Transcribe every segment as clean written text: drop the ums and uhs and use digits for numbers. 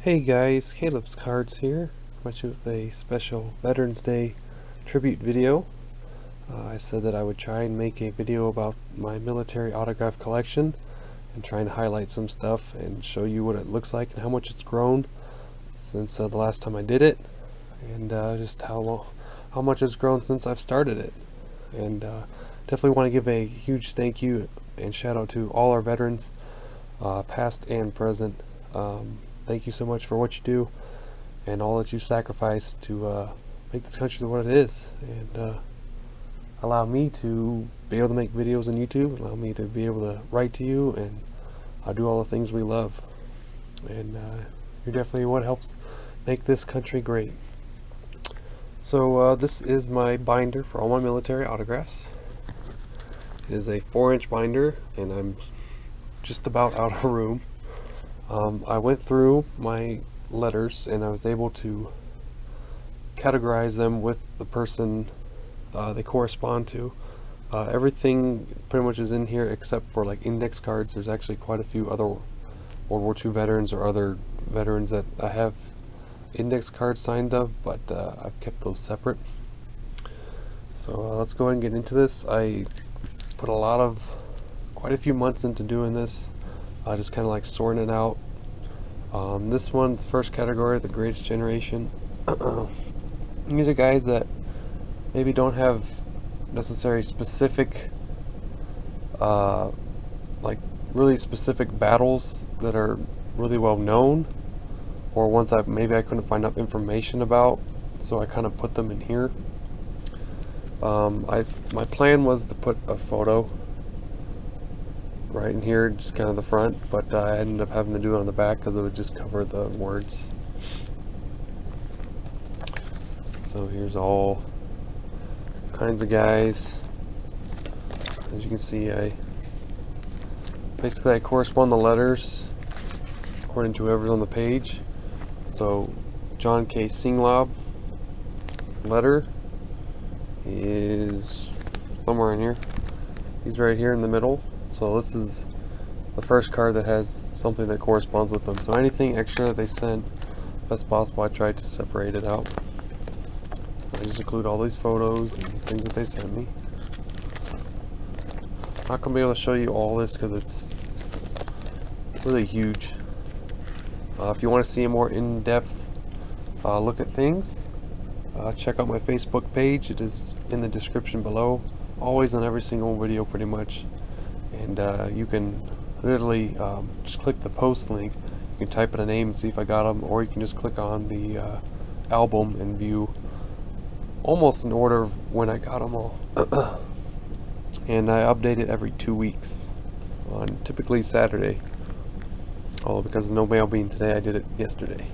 Hey guys, Caleb's Cards here, much of a special Veterans Day tribute video. I said that I would try and make a video about my military autograph collection and try and highlight some stuff and show you what it looks like and how much it's grown since the last time I did it, and just how much it's grown since I've started it. And definitely want to give a huge thank you and shout out to all our veterans, past and present. Thank you so much for what you do and all that you sacrifice to make this country what it is, and allow me to be able to make videos on YouTube, allow me to be able to write to you and do all the things we love. And you're definitely what helps make this country great. So this is my binder for all my military autographs. It is a 4-inch binder, and I'm just about out of room. I went through my letters and I was able to categorize them with the person they correspond to. Everything pretty much is in here except for like index cards. There's actually quite a few other World War II veterans or other veterans that I have index cards signed of, but I've kept those separate. So let's go ahead and get into this. I put quite a few months into doing this. Just kind of like sorting it out. This one, the first category, the greatest generation. These are guys that maybe don't have necessary specific, like really specific battles that are really well known, or ones that maybe I couldn't find enough information about, so I kind of put them in here. My plan was to put a photo right in here, just kind of the front, but I ended up having to do it on the back because it would just cover the words. So here's all kinds of guys. As you can see, I correspond the letters according to whoever's on the page. So John K. Singlaub letter is somewhere in here. He's right here in the middle. So this is the first card that has something that corresponds with them. So anything extra that they sent, if that's possible, I tried to separate it out. I just include all these photos and things that they sent me. I'm not going to be able to show you all this because it's really huge. If you want to see a more in-depth look at things, check out my Facebook page. It is in the description below, always on every single video pretty much. And you can literally just click the post link. You can type in a name and see if I got them, or you can just click on the album and view almost in order of when I got them all. And I update it every 2 weeks on typically Saturday. Although because of no mail being today, I did it yesterday.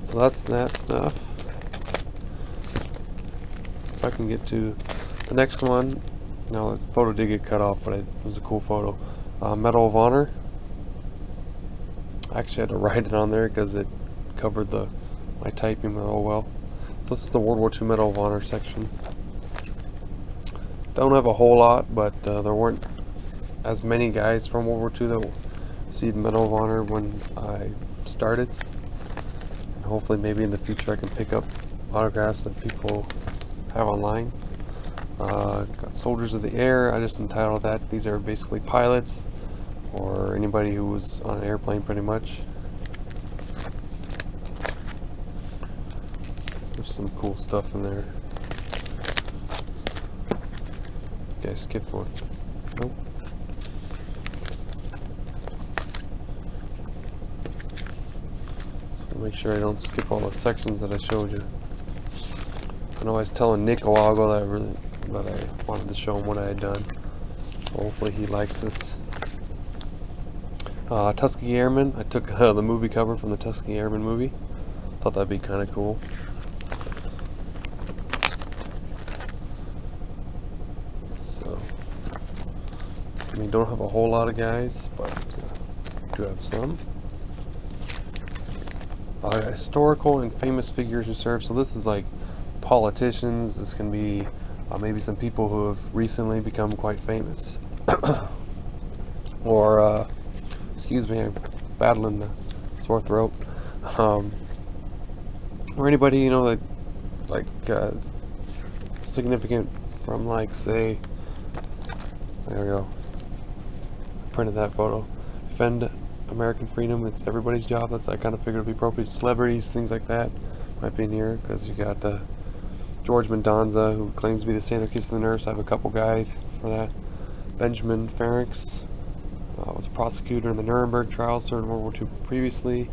So that's that stuff. If I can get to the next one. Now the photo did get cut off, but it was a cool photo. Medal of Honor. I actually had to write it on there because it covered my typing real well. So this is the World War II Medal of Honor section. Don't have a whole lot, but there weren't as many guys from World War II that received Medal of Honor when I started. And hopefully maybe in the future I can pick up autographs that people have online. Got Soldiers of the Air. I just entitled that. These are basically pilots or anybody who was on an airplane pretty much. There's some cool stuff in there. Okay, skip one. Nope. So make sure I don't skip all the sections that I showed you. I know I was telling Nick a while ago that I wanted to show him what I had done. So hopefully he likes this. Tuskegee Airmen. I took the movie cover from the Tuskegee Airmen movie. Thought that'd be kind of cool. So, I mean, don't have a whole lot of guys, but do have some. Historical and famous figures who served. So this is like politicians. This can be maybe some people who have recently become quite famous. Or excuse me, I'm battling the sore throat. Or anybody, you know, like significant from, like, say, there we go, printed that photo. Defend American freedom, it's everybody's job. That's, I kind of figured it'd be appropriate. Celebrities, things like that might be in here, because you got George Mendonza, who claims to be the sailor kissing the nurse. I have a couple guys for that. Benjamin Ferencz was a prosecutor in the Nuremberg trials during World War II previously.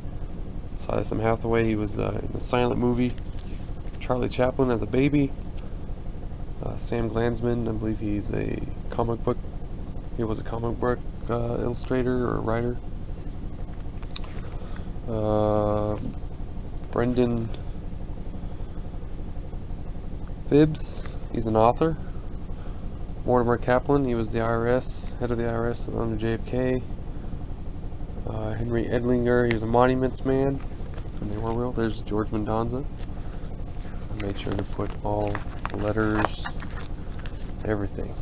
Sam Hathaway, he was in the silent movie Charlie Chaplin as a baby. Sam Glanzman, I believe he's a comic book, he was a comic book illustrator or writer. Brendan Phibbs, he's an author. Mortimer Kaplan, he was the IRS, head of the IRS under JFK. Henry Edlinger, he was a monuments man from the Orwell. There's George Mendonza. I made sure to put all the letters, everything.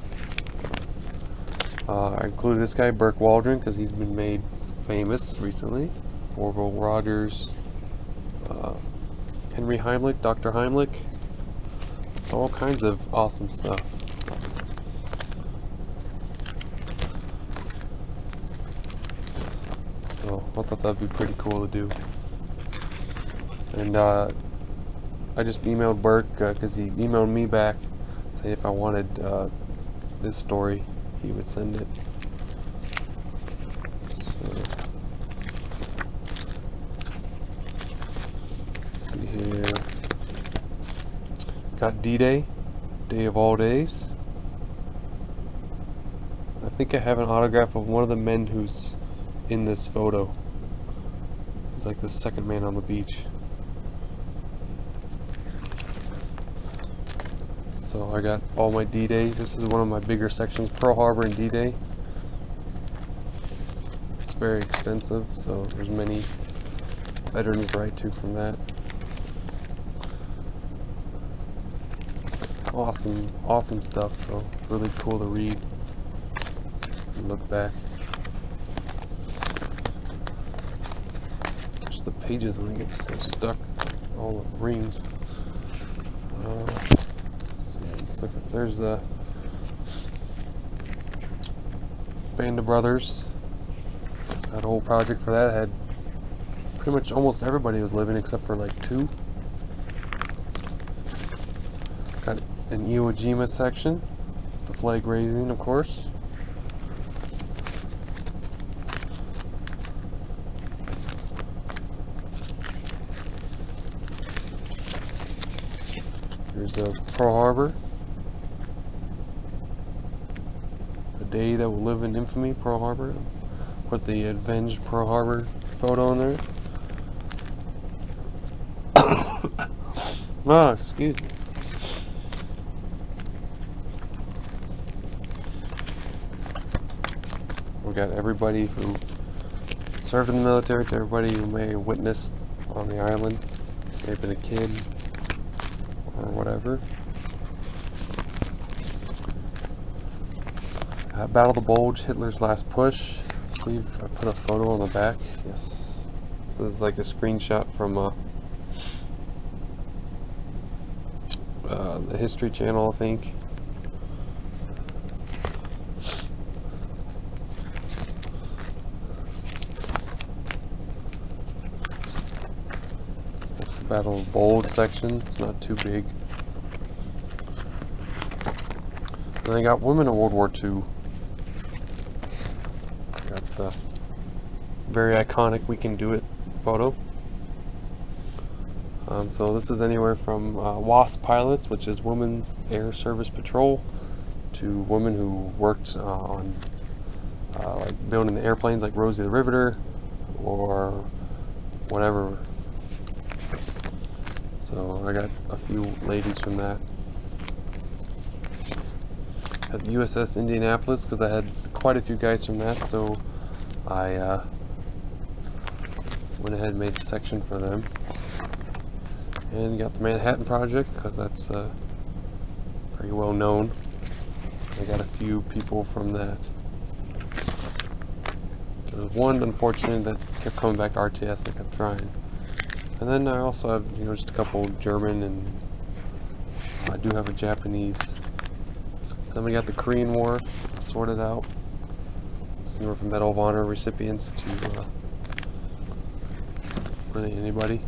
I included this guy, Burke Waldron, because he's been made famous recently. Orville Rogers, Henry Heimlich, Dr. Heimlich. It's all kinds of awesome stuff. So I thought that'd be pretty cool to do. And I just emailed Burke because he emailed me back saying if I wanted this story, he would send it. So, let's see here. Got D-Day, Day of All Days. I think I have an autograph of one of the men who's in this photo. He's like the second man on the beach. So I got all my D-Day. This is one of my bigger sections, Pearl Harbor and D-Day. It's very extensive, so there's many veterans to write to from that. Awesome stuff, so really cool to read and look back. Just the pages when it gets so stuck, all the rings. So there's the Band of Brothers. That whole project for that had pretty much almost everybody was living except for like 2. Got an Iwo Jima section, the flag raising, of course. Here's Pearl Harbor. A day that will live in infamy, Pearl Harbor. Put the Avenged Pearl Harbor photo in there. Ah, excuse me. We got everybody who served in the military to everybody who may have witnessed on the island. May have been a kid or whatever. Battle of the Bulge, Hitler's Last Push. I believe I put a photo on the back. Yes. This is like a screenshot from the History Channel, I think. Battle of Bulge section. It's not too big. And I got women in World War II. Got the very iconic "We Can Do It" photo. So this is anywhere from WASP pilots, which is Women's Air Service Patrol, to women who worked on like building the airplanes, like Rosie the Riveter, or whatever. So I got a few ladies from that. At the USS Indianapolis, because I had quite a few guys from that, so I went ahead and made a section for them. And got the Manhattan Project, because that's pretty well known. I got a few people from that. There was one unfortunate that kept coming back to RTS. I kept trying. And then I also have, just a couple German, and I do have a Japanese. Then we got the Korean War sorted out. So from Medal of Honor recipients to really anybody.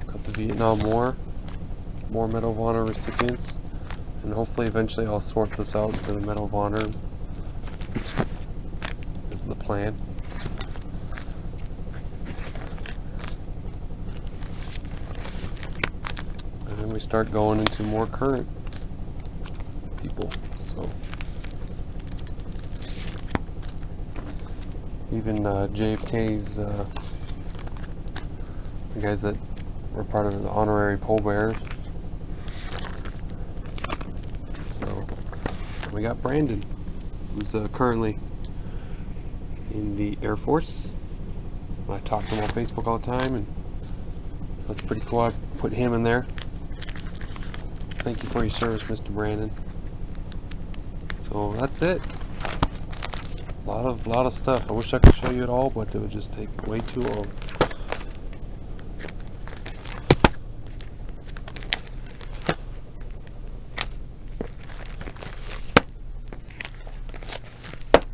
Got the Vietnam War, more Medal of Honor recipients, and hopefully eventually I'll sort this out to the Medal of Honor. This is the plan. And then we start going into more current people. So even JFK's, the guys that were part of the honorary pole bearers. So we got Brandon, who's currently in the Air Force. I talk to him on Facebook all the time, and so it's pretty cool. I put him in there. Thank you for your service, Mr. Brandon. So that's it. A lot of stuff. I wish I could show you it all, but it would just take way too long.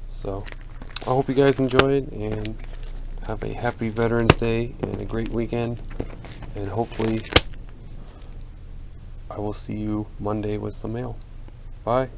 So I hope you guys enjoyed, and have a happy Veterans Day and a great weekend, and hopefully I will see you Monday with some mail. Bye.